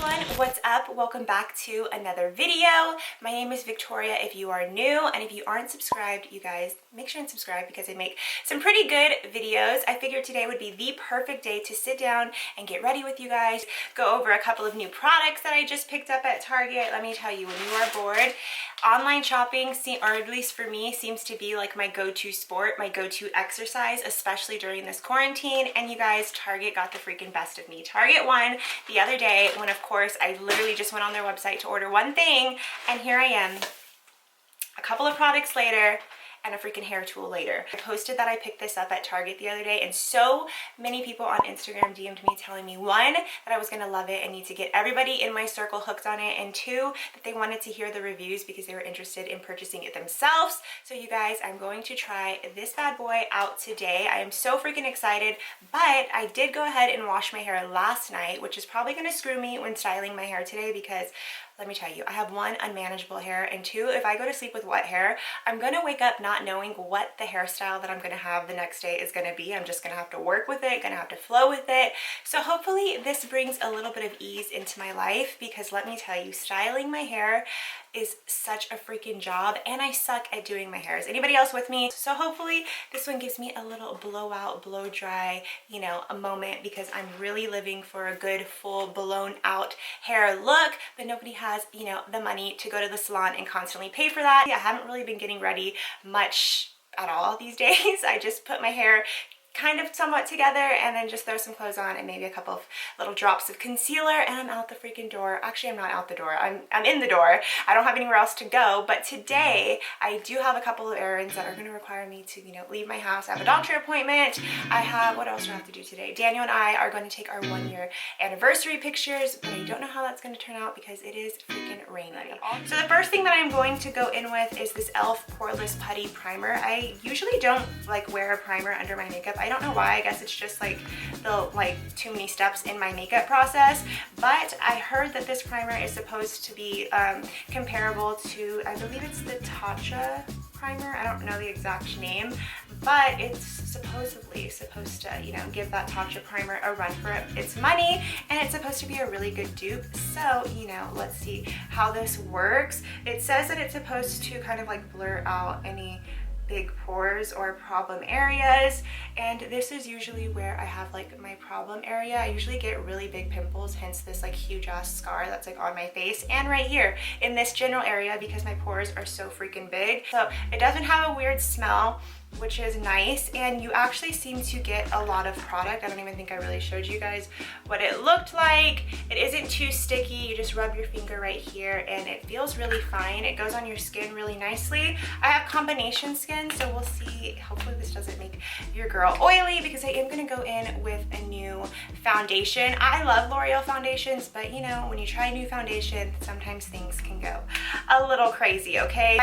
everyone, what's up? Welcome back to another video. My name is Victoria if you are new, and if you aren't subscribed, you guys make sure and subscribe because I make some pretty good videos. I figured today would be the perfect day to sit down and get ready with you guys, go over a couple of new products that I just picked up at Target. Let me tell you, when you are bored, online shopping, or at least for me, seems to be like my go-to sport, my go-to exercise, especially during this quarantine. And you guys, Target got the freaking best of me. Target won the other day when, of course, I literally just went on their website to order one thing, and here I am a couple of products later and a freaking hair tool later. I posted that I picked this up at Target the other day, and so many people on Instagram DM'd me telling me, one, that I was gonna love it and need to get everybody in my circle hooked on it, and two, that they wanted to hear the reviews because they were interested in purchasing it themselves. So you guys, I'm going to try this bad boy out today. I am so freaking excited, but I did go ahead and wash my hair last night, which is probably gonna screw me when styling my hair today because let me tell you, I have one, unmanageable hair, and two, if I go to sleep with wet hair, I'm gonna wake up not knowing what the hairstyle that I'm gonna have the next day is gonna be. I'm just gonna have to work with it, gonna have to flow with it. So hopefully this brings a little bit of ease into my life because let me tell you, styling my hair is such a freaking job, and I suck at doing my hair. Is anybody else with me? So hopefully this one gives me a little blowout, blow dry, you know, a moment, because I'm really living for a good full blown out hair look, but nobody has, you know, the money to go to the salon and constantly pay for that. I haven't really been getting ready much at all these days. I just put my hair kind of somewhat together and then just throw some clothes on and maybe a couple of little drops of concealer, and I'm out the freaking door. Actually, I'm not out the door. I'm in the door. I don't have anywhere else to go, but today I do have a couple of errands that are going to require me to, you know, leave my house. I have a doctor appointment. I have, what else do I have to do today? Daniel and I are going to take our 1-year anniversary pictures, but I don't know how that's going to turn out because it is freaking rainy. So the first thing that I'm going to go in with is this e.l.f. Poreless Putty Primer. I usually don't like wear a primer under my makeup. I don't know why. I guess it's just like too many steps in my makeup process, but I heard that this primer is supposed to be comparable to, I believe it's the Tatcha primer. I don't know the exact name, but it's supposedly supposed to, you know, give that Tatcha primer a run for its money, and it's supposed to be a really good dupe. So, you know, let's see how this works. It says that it's supposed to kind of like blur out any big pores or problem areas, and this is usually where I have like my problem area. I usually get really big pimples, hence this like huge ass scar that's like on my face and right here in this general area because my pores are so freaking big. So it doesn't have a weird smell, which is nice, and you actually seem to get a lot of product. I don't even think I really showed you guys what it looked like. It isn't too sticky. You just rub your finger right here and it feels really fine. It goes on your skin really nicely. I have combination skin, so we'll see. Hopefully this doesn't make your girl oily because I am gonna go in with a new foundation. I love L'Oreal foundations, but you know, when you try a new foundation, sometimes things can go a little crazy, okay?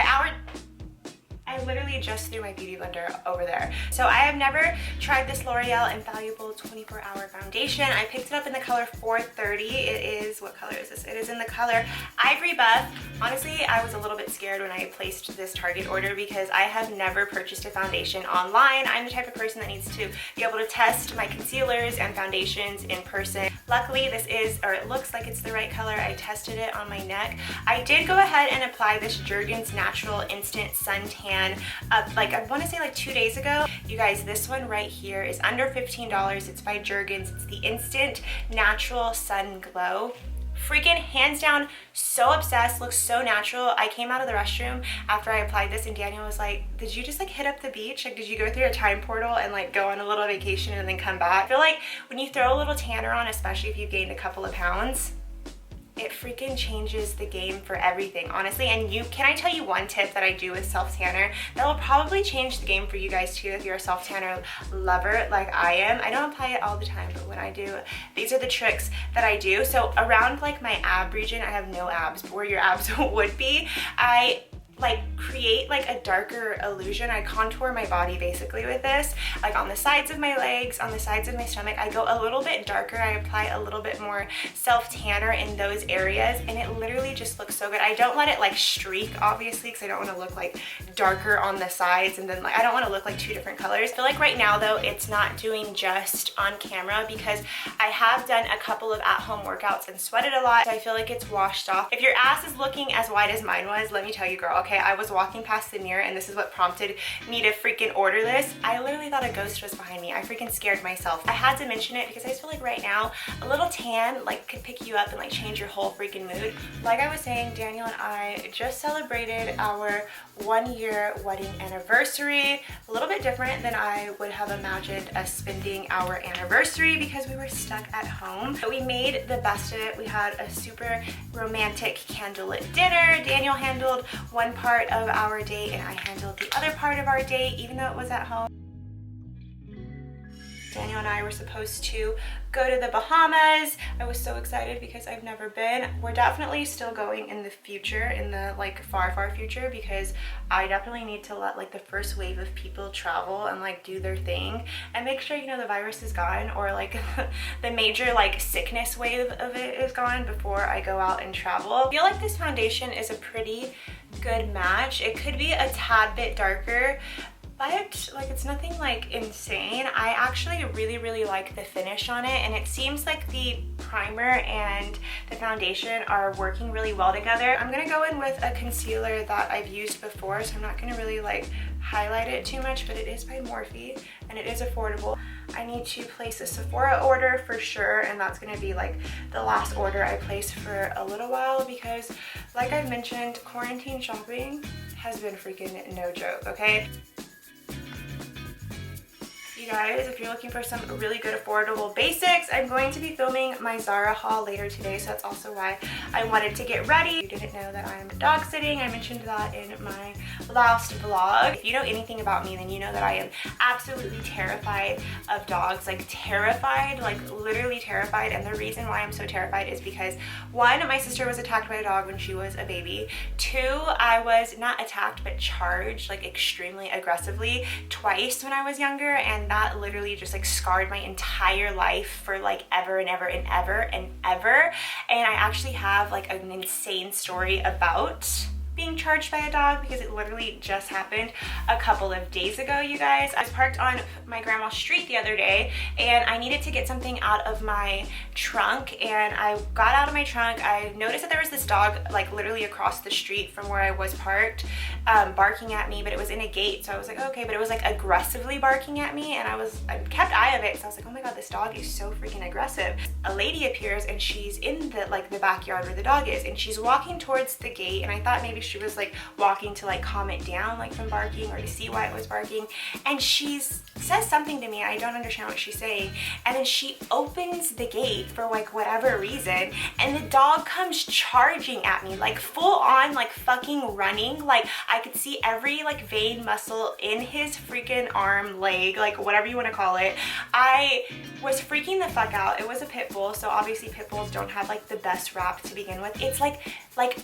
I literally just threw my beauty blender over there. So I have never tried this L'Oreal Infallible 24-Hour Foundation. I picked it up in the color 430. It is, what color is this? It is in the color Ivory Buff. Honestly, I was a little bit scared when I placed this Target order because I have never purchased a foundation online. I'm the type of person that needs to be able to test my concealers and foundations in person. Luckily, this is, or it looks like it's the right color. I tested it on my neck. I did go ahead and apply this Jergens Natural Instant Suntan like I want to say like 2 days ago. You guys, this one right here is under $15. It's by Jergens. It's the Instant Natural Sun Glow. Freaking hands down, so obsessed, looks so natural. I came out of the restroom after I applied this and Daniel was like, did you just like hit up the beach? Like, did you go through a time portal and like go on a little vacation and then come back? I feel like when you throw a little tanner on, especially if you've gained a couple of pounds, it freaking changes the game for everything, honestly. And can I tell you one tip that I do with self-tanner that will probably change the game for you guys too if you're a self-tanner lover like I am? I don't apply it all the time, but when I do, these are the tricks that I do. So around like my ab region, I have no abs, but where your abs would be, I like create like a darker illusion. I contour my body basically with this, like on the sides of my legs, on the sides of my stomach. I go a little bit darker. I apply a little bit more self-tanner in those areas, and it literally just looks so good. I don't let it like streak, obviously, because I don't want to look like darker on the sides, and then like I don't want to look like two different colors. I feel like right now though, it's not doing just on camera because I have done a couple of at-home workouts and sweated a lot, so I feel like it's washed off. If your ass is looking as wide as mine was, let me tell you, girl, okay, I was walking past the mirror and this is what prompted me to freaking order this. I literally thought a ghost was behind me. I freaking scared myself. I had to mention it because I just feel like right now a little tan like could pick you up and like change your whole freaking mood. Like I was saying, Daniel and I just celebrated our 1-year wedding anniversary. A little bit different than I would have imagined us spending our anniversary because we were stuck at home. But we made the best of it. We had a super romantic candlelit dinner. Daniel handled one part of our day and I handled the other part of our day, even though it was at home. Daniel and I were supposed to go to the Bahamas. I was so excited because I've never been. We're definitely still going in the future, in the like far future, because I definitely need to let like the first wave of people travel and like do their thing and make sure, you know, the virus is gone, or like the major like sickness wave of it is gone before I go out and travel. I feel like this foundation is a pretty good match. It could be a tad bit darker, but like it's nothing like insane. I actually really like the finish on it, and it seems like the primer and the foundation are working really well together. I'm gonna go in with a concealer that I've used before, so I'm not gonna really like highlight it too much, but it is by Morphe and it is affordable. I need to place a Sephora order for sure, and that's gonna be like the last order I place for a little while because like I've mentioned, quarantine shopping has been freaking no joke, okay? You guys, if you're looking for some really good affordable basics, I'm going to be filming my Zara haul later today, so that's also why I wanted to get ready. If you didn't know that I'm dog sitting, I mentioned that in my last vlog. If you know anything about me, then you know that I am absolutely terrified of dogs, like terrified, like literally terrified. And the reason why I'm so terrified is because 1, my sister was attacked by a dog when she was a baby. 2, I was not attacked but charged like extremely aggressively twice when I was younger, and that literally just like scarred my entire life for like ever and ever and ever and ever. And I actually have like an insane story about being charged by a dog because it literally just happened a couple of days ago, you guys. I was parked on my grandma's street the other day and I needed to get something out of my trunk, and I got out of my trunk. I noticed that there was this dog like literally across the street from where I was parked, barking at me, but it was in a gate, so I was like, okay, but it was like aggressively barking at me, and I kept eye of it, so I was like, oh my god, this dog is so freaking aggressive. A lady appears and she's in the like the backyard where the dog is, and she's walking towards the gate, and I thought maybe she was like walking to like calm it down like from barking or to see why it was barking, and she says something to me. I don't understand what she's saying, and then she opens the gate for like whatever reason, and the dog comes charging at me like full on like fucking running. Like I could see every like vein muscle in his freaking arm, leg, like whatever you want to call it. I was freaking the fuck out. It was a pit bull, so obviously pit bulls don't have like the best rap to begin with. It's like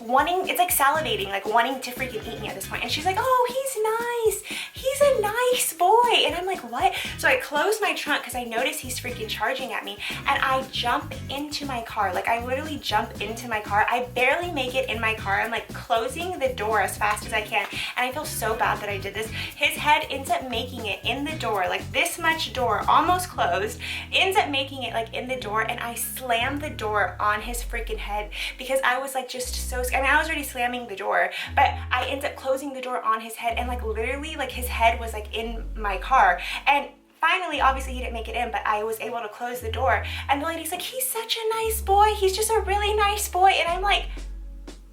wanting, it's like salivating, like wanting to freaking eat me at this point. And she's like, oh, he's nice, he's a nice boy. And I'm like, what? So I close my trunk because I notice he's freaking charging at me, and I jump into my car. Like I literally jump into my car. I barely make it in my car. I'm like closing the door as fast as I can, and I feel so bad that I did this. His head ends up making it in the door, like this much door, almost closed, ends up making it like in the door, and I slammed the door on his freaking head because I was like just so scared. I mean, I was already slamming the door, but I ended up closing the door on his head, and like literally like his head was like in my car. And finally, obviously he didn't make it in, but I was able to close the door, and the lady's like, he's such a nice boy, he's just a really nice boy. And I'm like,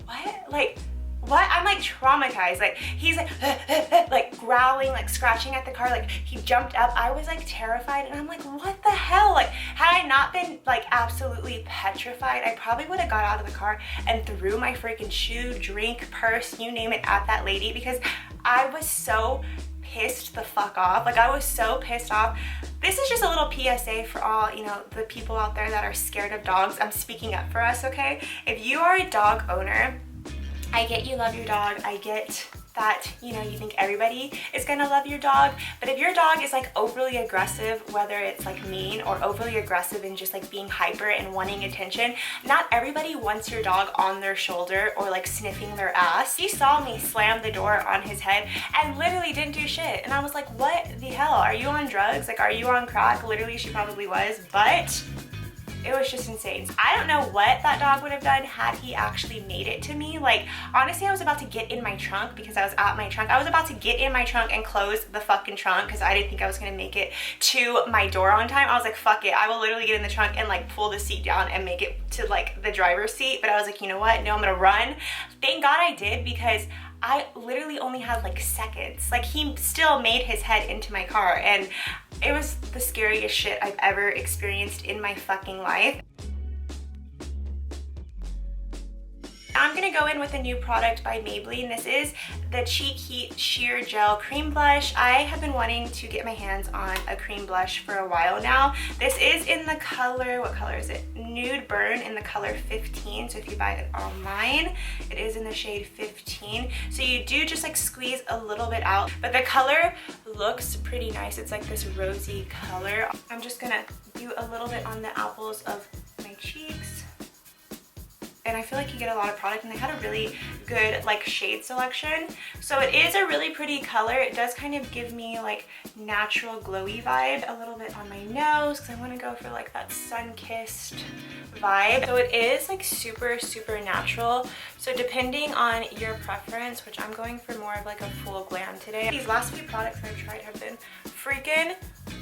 what? Like, what? I'm like traumatized. Like he's like growling, like scratching at the car, like he jumped up. I was like terrified, and I'm like, what the hell? Like had I not been like absolutely petrified, I probably would have got out of the car and threw my freaking shoe, drink, purse, you name it, at that lady, because I was so pissed the fuck off. Like I was so pissed off. This is just a little PSA for all, you know, the people out there that are scared of dogs. I'm speaking up for us, okay? If you are a dog owner I get you love your dog. I get that, you know, you think everybody is gonna love your dog, but if your dog is like overly aggressive, whether it's like mean or overly aggressive and just like being hyper and wanting attention, not everybody wants your dog on their shoulder or like sniffing their ass. He saw me slam the door on his head and literally didn't do shit, and I was like, what the hell? Are you on drugs? Like, are you on crack? Literally, she probably was, but it was just insane. I don't know what that dog would have done had he actually made it to me. Like, honestly, I was about to get in my trunk because I was at my trunk. I was about to get in my trunk and close the fucking trunk because I didn't think I was gonna make it to my door on time. I was like, fuck it. I will literally get in the trunk and like pull the seat down and make it to like the driver's seat. But I was like, you know what? No, I'm gonna run. Thank God I did, because I literally only had like seconds. Like, he still made his head into my car, and it was the scariest shit I've ever experienced in my fucking life. I'm gonna go in with a new product by Maybelline. This is the Cheek Heat Sheer Gel Cream Blush. I have been wanting to get my hands on a cream blush for a while now. This is in the color, what color is it? Nude Burn, in the color 15. So if you buy it online, it is in the shade 15. So you do just like squeeze a little bit out, but the color looks pretty nice. It's like this rosy color. I'm just gonna do a little bit on the apples of my cheeks. And I feel like you get a lot of product, and they had a really good like shade selection. So it is a really pretty color. It does kind of give me like natural glowy vibe. A little bit on my nose because I want to go for like that sun-kissed vibe. So it is like super, super natural. So depending on your preference, which I'm going for more of like a full glam today. These last few products I've tried have been freaking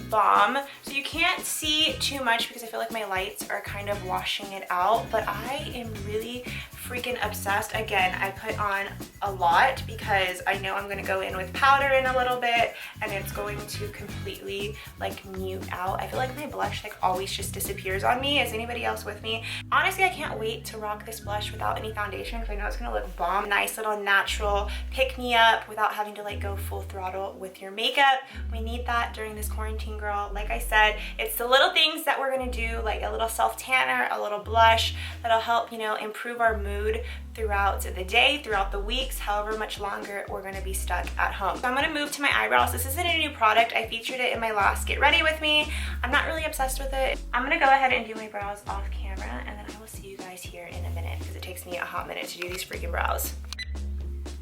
bomb. So you can't see too much because I feel like my lights are kind of washing it out, but I am really freaking obsessed. Again, I put on a lot because I know I'm going to go in with powder in a little bit, and it's going to completely like mute out. I feel like my blush like always just disappears on me. Is anybody else with me? Honestly, I can't wait to rock this blush without any foundation because I know it's going to look bomb. Nice little natural pick me up without having to like go full throttle with your makeup. We need that during this quarantine, girl. Like I said, it's the little things that we're going to do, like a little self tanner, a little blush that'll help, you know, improve our mood throughout the day, throughout the weeks, however much longer we're going to be stuck at home. So I'm going to move to my eyebrows. This isn't a new product. I featured it in my last Get Ready With Me. I'm not really obsessed with it. I'm going to go ahead and do my brows off camera, and then I will see you guys here in a minute because it takes me a hot minute to do these freaking brows.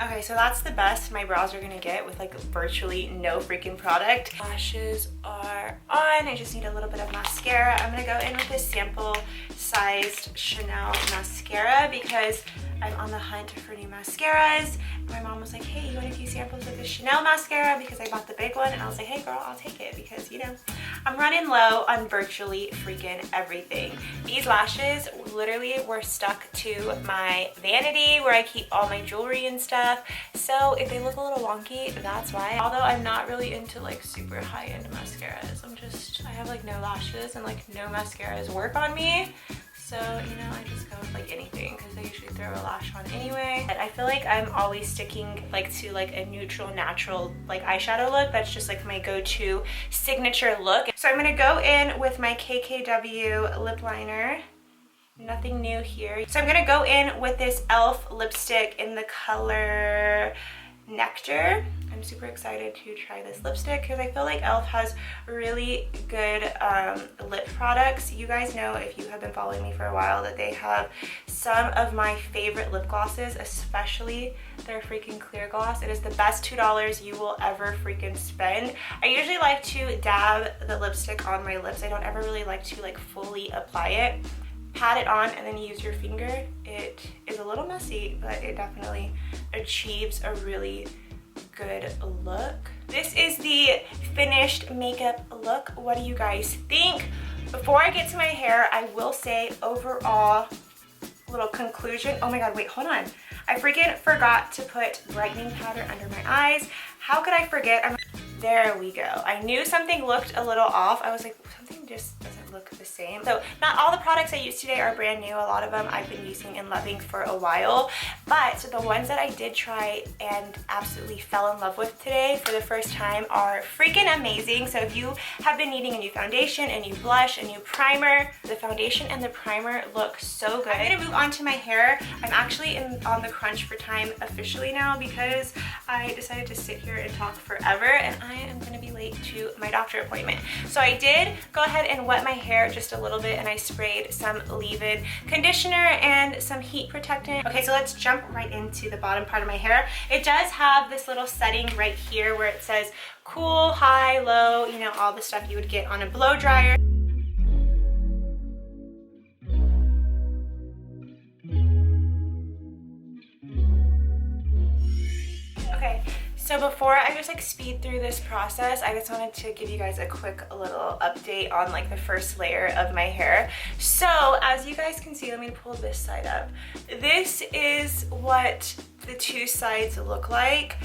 Okay, so that's the best my brows are gonna get with like virtually no freaking product. Lashes are on. I just need a little bit of mascara. I'm gonna go in with this sample sized Chanel mascara because I'm on the hunt for new mascaras. My mom was like, hey, you want a few samples of this Chanel mascara because I bought the big one? And I was like, hey girl, I'll take it because, you know, I'm running low on virtually freaking everything. These lashes literally were stuck to my vanity where I keep all my jewelry and stuff. So if they look a little wonky, that's why. Although I'm not really into like super high-end mascaras. I have like no lashes and like no mascaras work on me. So, you know, I just go with like anything because I usually throw a lash on anyway. But I feel like I'm always sticking like to like a neutral, natural like eyeshadow look. That's just like my go-to signature look. So I'm gonna go in with my KKW lip liner. Nothing new here. So I'm gonna go in with this e.l.f. lipstick in the color Nectar. I'm super excited to try this lipstick because I feel like e.l.f. has really good lip products. You guys know, if you have been following me for a while, that they have some of my favorite lip glosses, especially their freaking clear gloss. It is the best $2 you will ever freaking spend. I usually like to dab the lipstick on my lips. I don't ever really like to like fully apply it. Pat it on and then use your finger. It is a little messy, but it definitely achieves a really good look. This is the finished makeup look. What do you guys think? Before I get to my hair, I will say overall little conclusion. Oh my god, wait, hold on. I freaking forgot to put brightening powder under my eyes. How could I forget? There we go. I knew something looked a little off. I was like, something just doesn't look the same. So not all the products I use today are brand new. A lot of them I've been using and loving for a while, but the ones that I did try and absolutely fell in love with today for the first time are freaking amazing. So if you have been needing a new foundation, a new blush, a new primer, the foundation and the primer look so good. I'm gonna move on to my hair. I'm actually on the crunch for time officially now because I decided to sit here and talk forever, and I am gonna be late to my doctor appointment. So I did go ahead and wet my hair just a little bit, and I sprayed some leave-in conditioner and some heat protectant. Okay, so let's jump right into the bottom part of my hair. It does have this little setting right here where it says cool, high, low, you know, all the stuff you would get on a blow dryer. Okay, so before I just like speed through this process, I just wanted to give you guys a quick little update on like the first layer of my hair. So as you guys can see, let me pull this side up. This is what the two sides look like.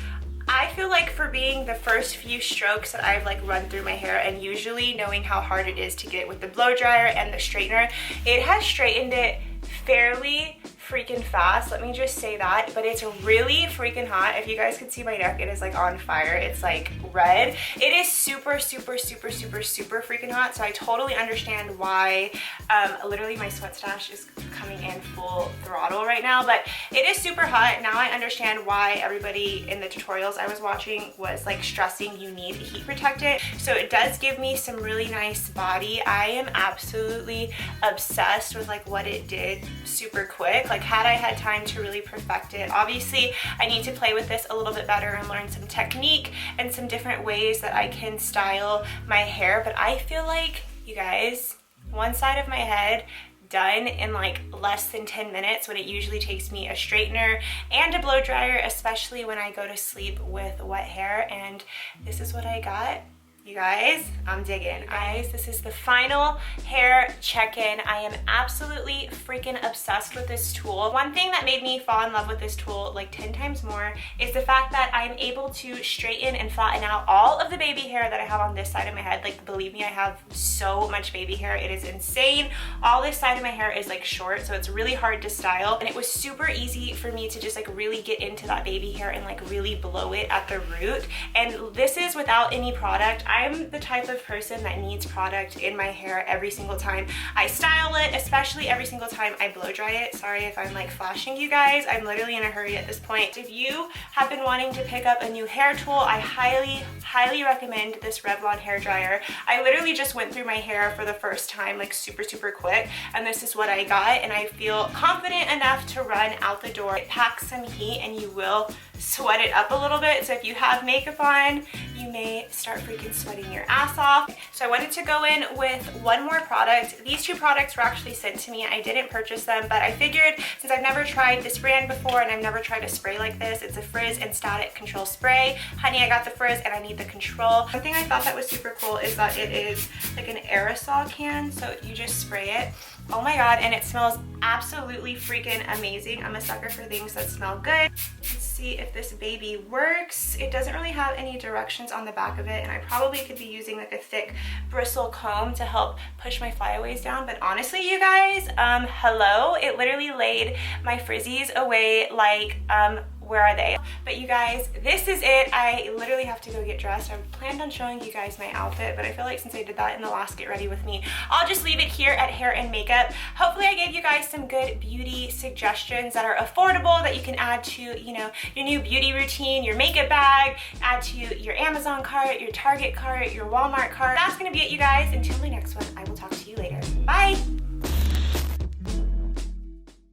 I feel like for being the first few strokes that I've like run through my hair, and usually knowing how hard it is to get with the blow dryer and the straightener, it has straightened it fairly freaking fast, let me just say that. But it's really freaking hot. If you guys could see my neck, it is like on fire. It's like red. It is super freaking hot, so I totally understand why literally my sweat stash is coming in full throttle right now. But it is super hot. Now I understand why everybody in the tutorials I was watching was like stressing you need heat protectant. So it does give me some really nice body. I am absolutely obsessed with like what it did super quick. Like had I had time to really perfect it, obviously I need to play with this a little bit better and learn some technique and some different ways that I can style my hair. But I feel like, you guys, one side of my head done in like less than 10 minutes when it usually takes me a straightener and a blow dryer, especially when I go to sleep with wet hair. And this is what I got. You guys, I'm digging. Guys, this is the final hair check-in. I am absolutely freaking obsessed with this tool. One thing that made me fall in love with this tool like 10 times more is the fact that I'm able to straighten and flatten out all of the baby hair that I have on this side of my head. Like, believe me, I have so much baby hair. It is insane. All this side of my hair is like short, so it's really hard to style. And it was super easy for me to just like really get into that baby hair and like really blow it at the root. And this is without any product. I'm the type of person that needs product in my hair every single time I style it, especially every single time I blow dry it. Sorry if I'm like flashing you guys. I'm literally in a hurry at this point. If you have been wanting to pick up a new hair tool, I highly recommend this Revlon hair dryer. I literally just went through my hair for the first time like super quick, and this is what I got, and I feel confident enough to run out the door. It packs some heat and you will sweat it up a little bit, so if you have makeup on, you may start freaking sweating your ass off. So I wanted to go in with one more product. These two products were actually sent to me. I didn't purchase them, but I figured since I've never tried this brand before and I've never tried a spray like this, it's a frizz and static control spray. Honey, I got the frizz and I need the control. One thing I thought that was super cool is that it is like an aerosol can, so you just spray it. Oh my god, and it smells absolutely freaking amazing. I'm a sucker for things that smell good. Let's see if this baby works. It doesn't really have any directions on the back of it, and I probably could be using like a thick bristle comb to help push my flyaways down. But honestly, you guys, hello, it literally laid my frizzies away like where are they? But you guys, this is it. I literally have to go get dressed. I planned on showing you guys my outfit, but I feel like since I did that in the last get ready with me, I'll just leave it here at hair and makeup. Hopefully I gave you guys some good beauty suggestions that are affordable that you can add to, you know, your new beauty routine, your makeup bag, add to your Amazon cart, your Target cart, your Walmart cart. That's gonna be it, you guys. Until my next one, I will talk to you later. Bye.